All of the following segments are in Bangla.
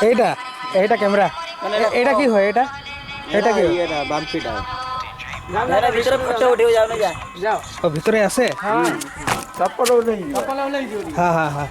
এইটা এইটা ক্যামেরা এটা কি হয় এটা এটা কি বাম্পিটা ভিতরে ফটো উঠে যাও না যা যাও ও ভিতরে আছে হ্যাঁ চপ্পল নেই হ্যাঁ হ্যাঁ হ্যাঁ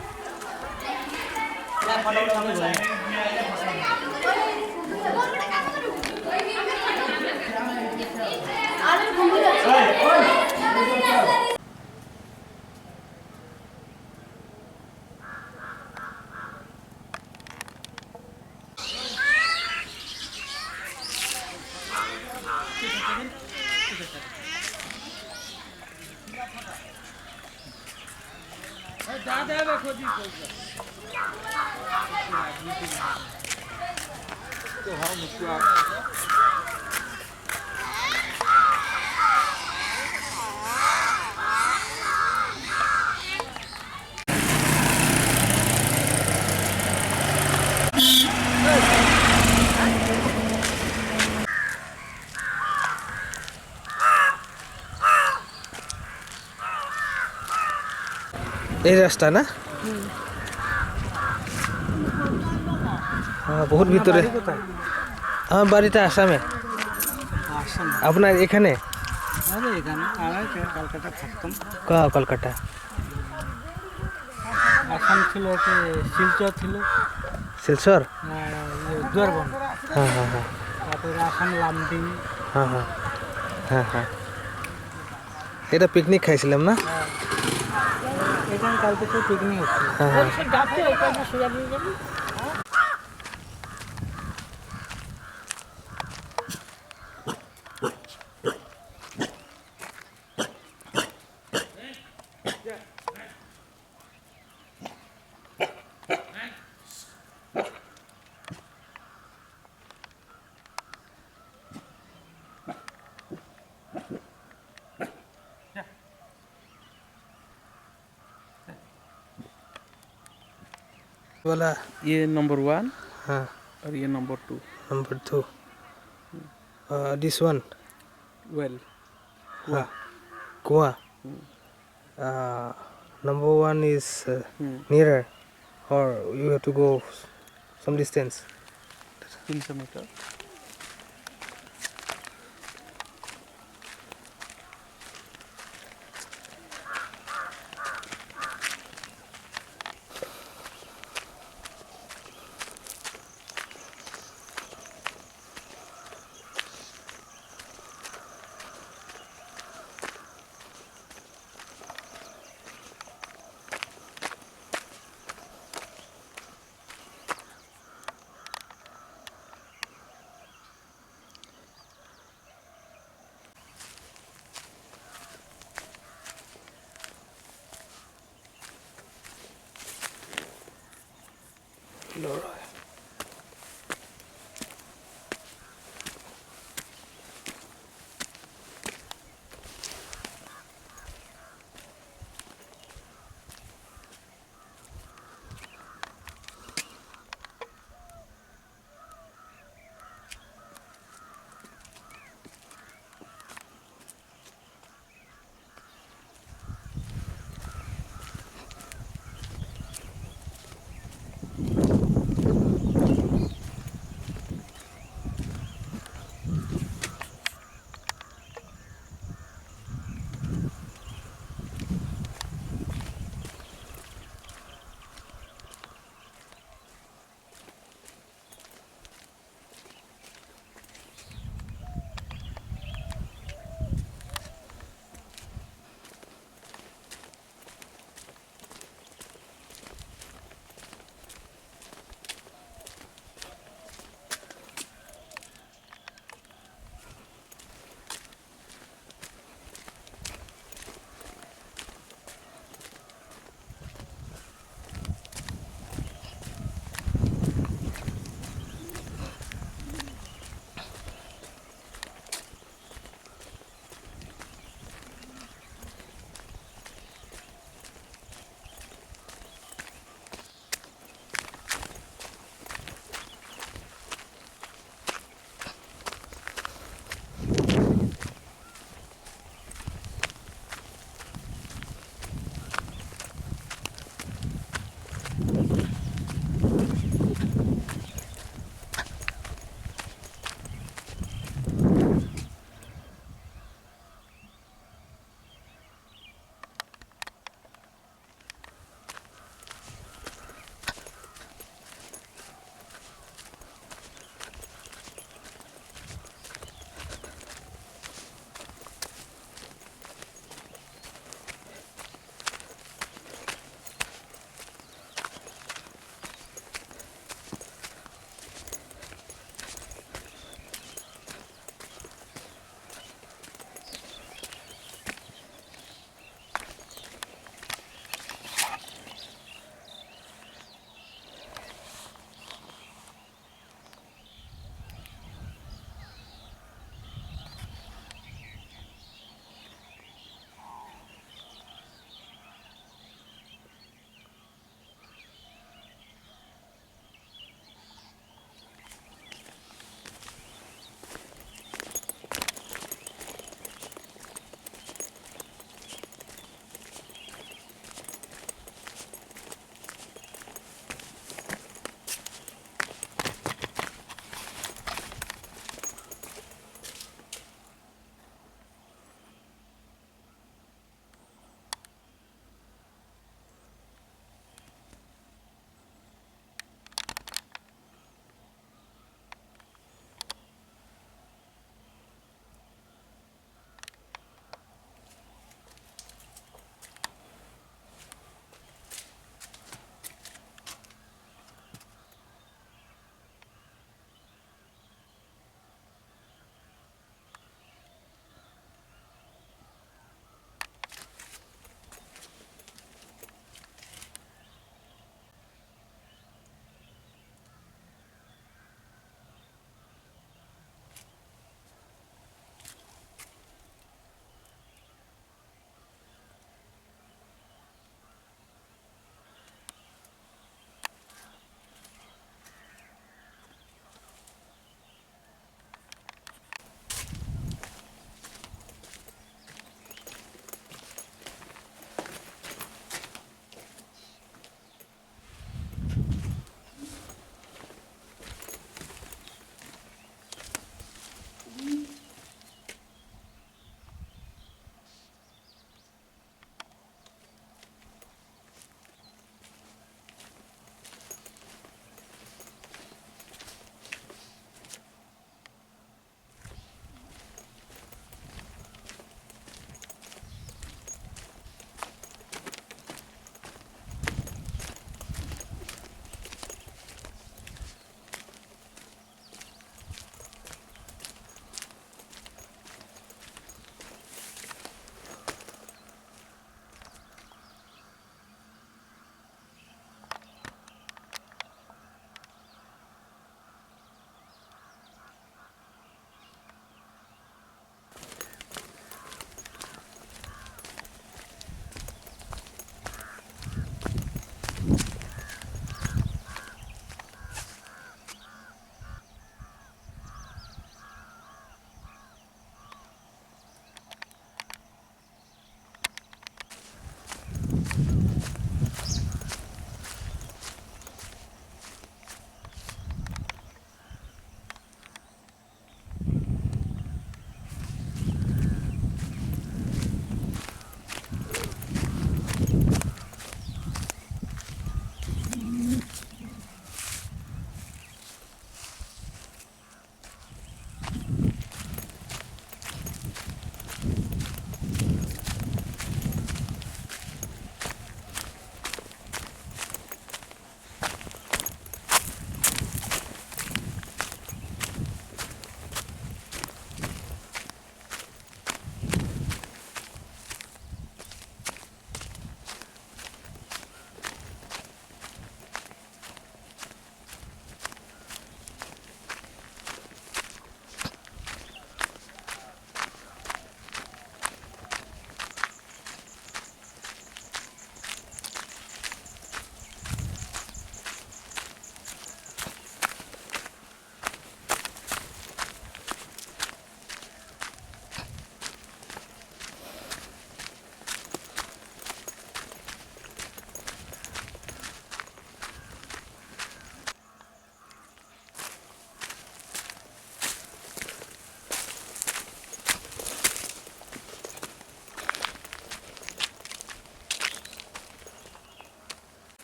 এই রাস্তা না বহুত ভিতরে আমার বাড়িটা আসামে আপনার এখানে কলকাতা থাকতাম কলকাতা আসাম ছিল শিলচর ছিল শিলচর দুয়ারবন হ্যাঁ হ্যাঁ হ্যাঁ তারপরে আসাম লামডিং হ্যাঁ হ্যাঁ হ্যাঁ হ্যাঁ এটা পিকনিক খাইছিলাম না এখানে কালকে তো পিকনিক হচ্ছে হ্যাঁ হ্যাঁ वाला ये नंबर 1 हाँ और ये number 2 number 2 this one well हाँ कुआं number 1 is nearer or you have to go some distance 300 metre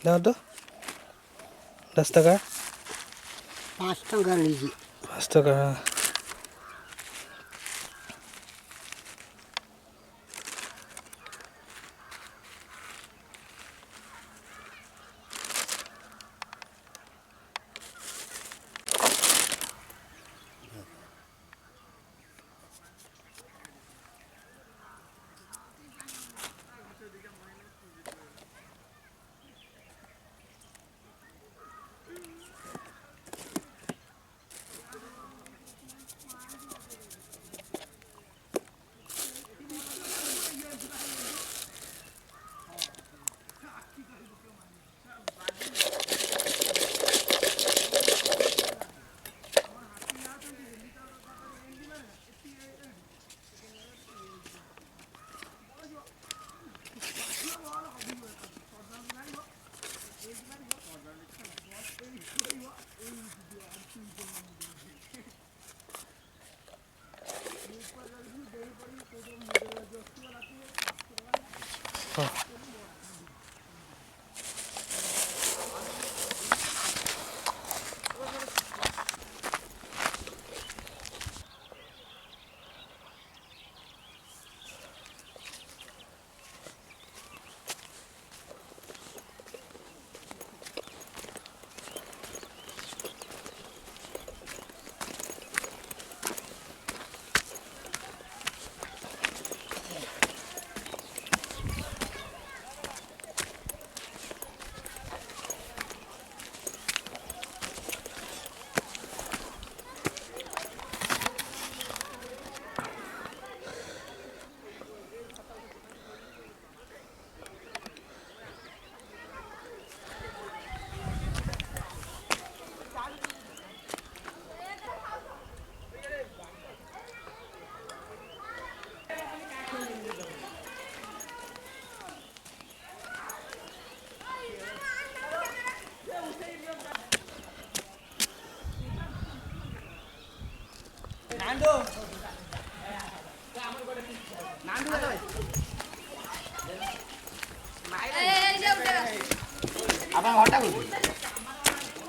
দাও তো 10 টাকা 5 টাকা लीजिए 5 টাকা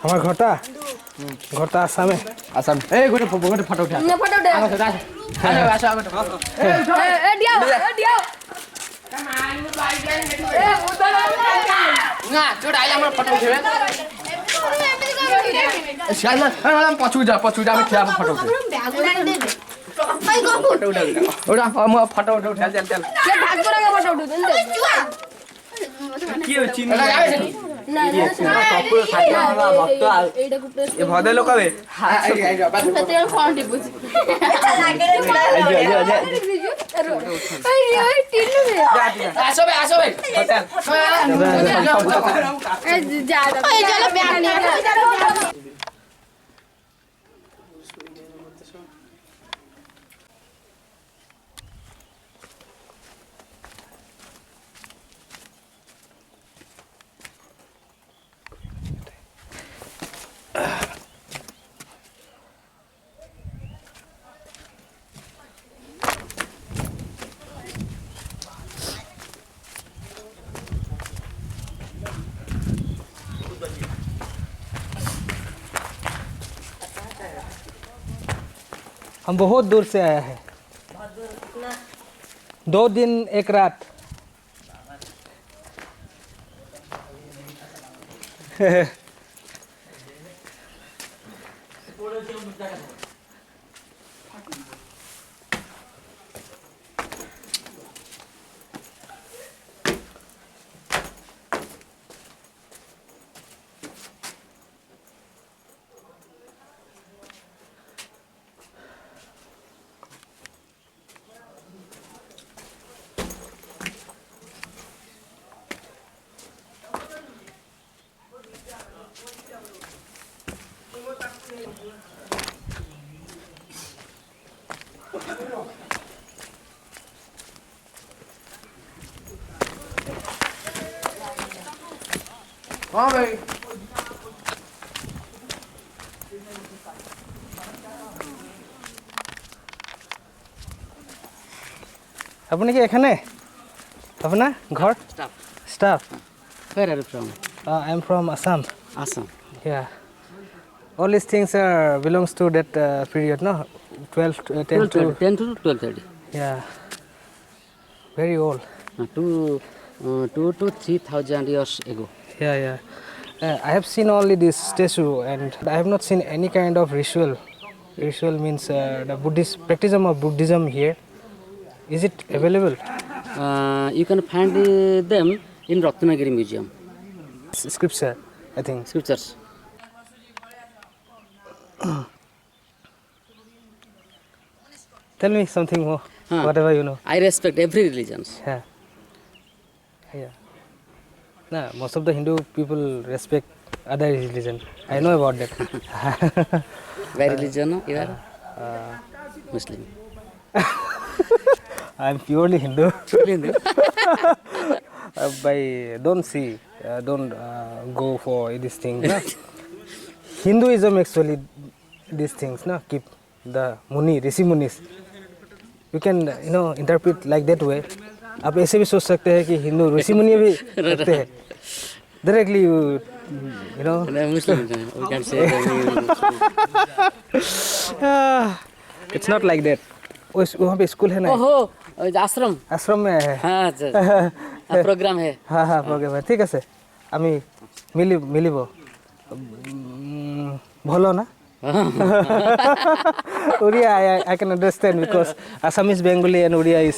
আমার ঘরটা ঘরটা আসামে আসাম এই গোটে গোটে ফটো উঠা ফটো উঠে আসো আসো এ দিও এ উদা না চোড় আইলে আমরা ফটো উঠেবে শালা আমি পছু যা আমি খেয়া ফটো উঠে ওটা আমি ফটো উঠে চল চল কে ভাগ করে ফটো উঠে দেন কি চিনি না কপুর খাতা আমরা ভক্ত এইটা কুপে এ ভদে লোক হবে এই তেল কোয়ান্টি বুঝি লাগে এই টিনু রে আসো ভাই হোটেল এই যা এই চলো ব্যাগ নিয়ে हम बहुत दूर से आया है 2 दिन 1 रात हाँ भाई আপনি কি এখানে আপনার ঘর स्टाफ স্টাফ फिर I'm from Assam. Assam. Yeah. All these things are belongs to that period, no? 12 to 10 to 10 to 12:30. yeah. Very old. Two to 3,000 years ago. Yeah, yeah. I have seen only this statue, and I have not seen any kind of ritual. Ritual means the Buddhist practice of Buddhism here. Is it available? You can find them in Ratnagiri Museum. Scripture, I think. Scriptures. Tell me something more, Huh. whatever you know. I respect every religion. Yeah. Yeah. Nah, most of the Hindu people respect other religion. I know about that. By religion, you are Muslim. I'm purely Hindu. Hindu. Don't go for these things. No? Hinduism actually these things, no? Keep the Rishi Munis. You can interpret like that way. आप ऐसे भी सोच सकते हैं कि हिंदू ऋषि मुनि भी रखते हैं. Directly you know. Muslim, we can say It's not like that. वहाँ पे स्कूल है ना. ओहो, आश्रम. आश्रम में है. हाँ, प्रोग्राम है. हाँ हाँ प्रोग्राम है. ঠিক আছে. আমি মিলিব. ভালো না? Odia I can understand because Assamese, Bengali and Odia is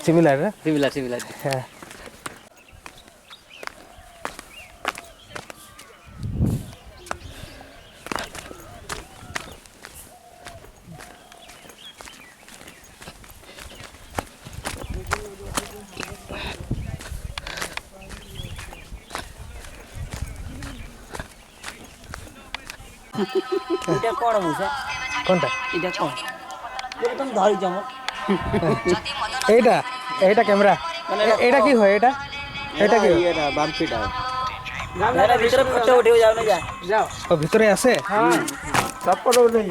similar. Right? Similar. Yeah. এটা কোন মুসা কোনটা? এটা কোন তুমি ধরি যাও এইটা ক্যামেরা এটা কি হয় এটা কি এটা বামপিটা গামলার ভিতরে ফটো উঠে যাও না যাও ও ভিতরে আছে হ্যাঁ চপ্পল নেই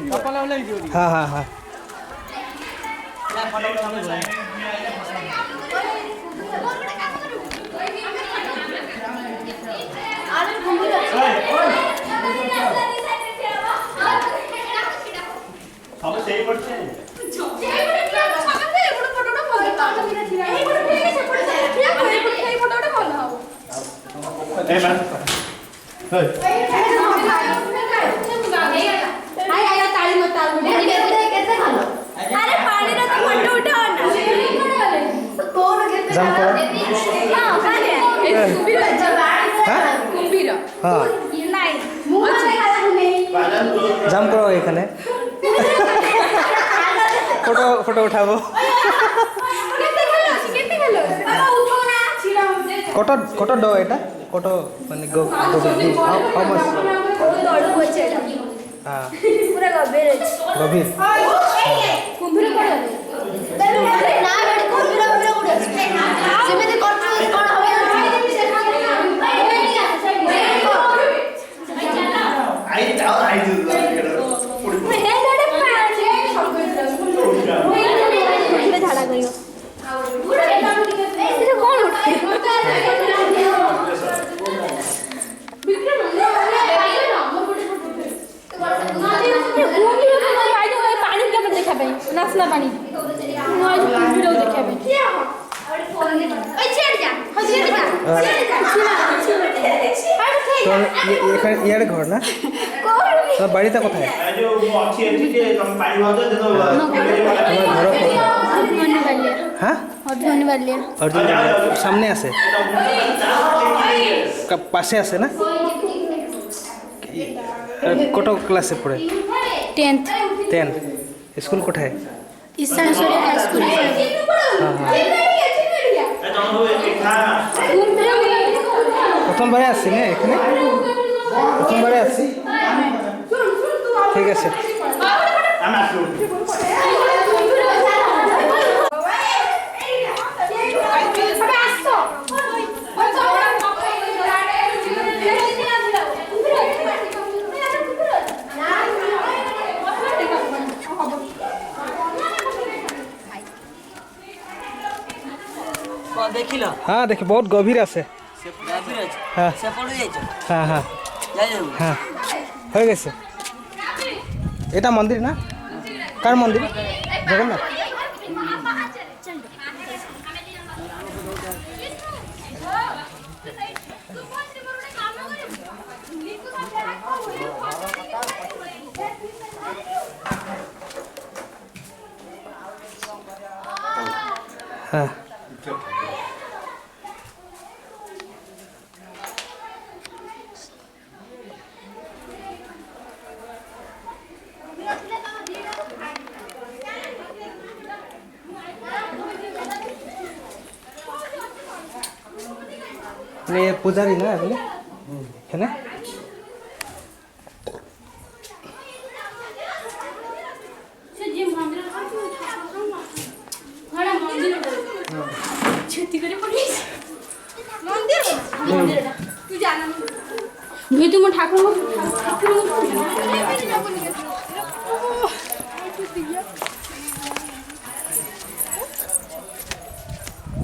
হ্যাঁ হ্যাঁ হ্যাঁ সবাই সেই করছে এই ম্যাম জাম করো হ্যাঁ জাম করো এখানে ফটো উঠাবো কত ড এটা কত মানে হাউ মাচ হ্যাঁ গভীর नाचना पानी वीडियो देखा ইয়ার ঘর না তোর বাড়িটা কোথায় হ্যাঁ সামনে আছে পাশে আছে না কত ক্লাসে পড়ে 10th স্কুল কোথায় প্রথমবারে আসছি না এখানে প্রথমবারে আসছি ঠিক আছে দেখিল হ্যাঁ দেখি বহুত গভীর আছে হ্যাঁ হ্যাঁ হ্যাঁ হ্যাঁ হয়ে গেছে। এটা মন্দির না? কার মন্দির? জগন্নাথ। হ্যাঁ মানে পূজারি না এগুলি এখানে? তুই মো ঠাকুর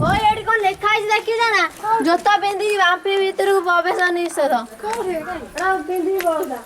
ওই এটি কোন লেখা আছে দেখি জানা জোতা পিন্ধি বাপি ভিতরକୁ ପ୍ରବେଶ ନିଷେଧ ଏଟା ପିନ୍ଧି ବଳଦା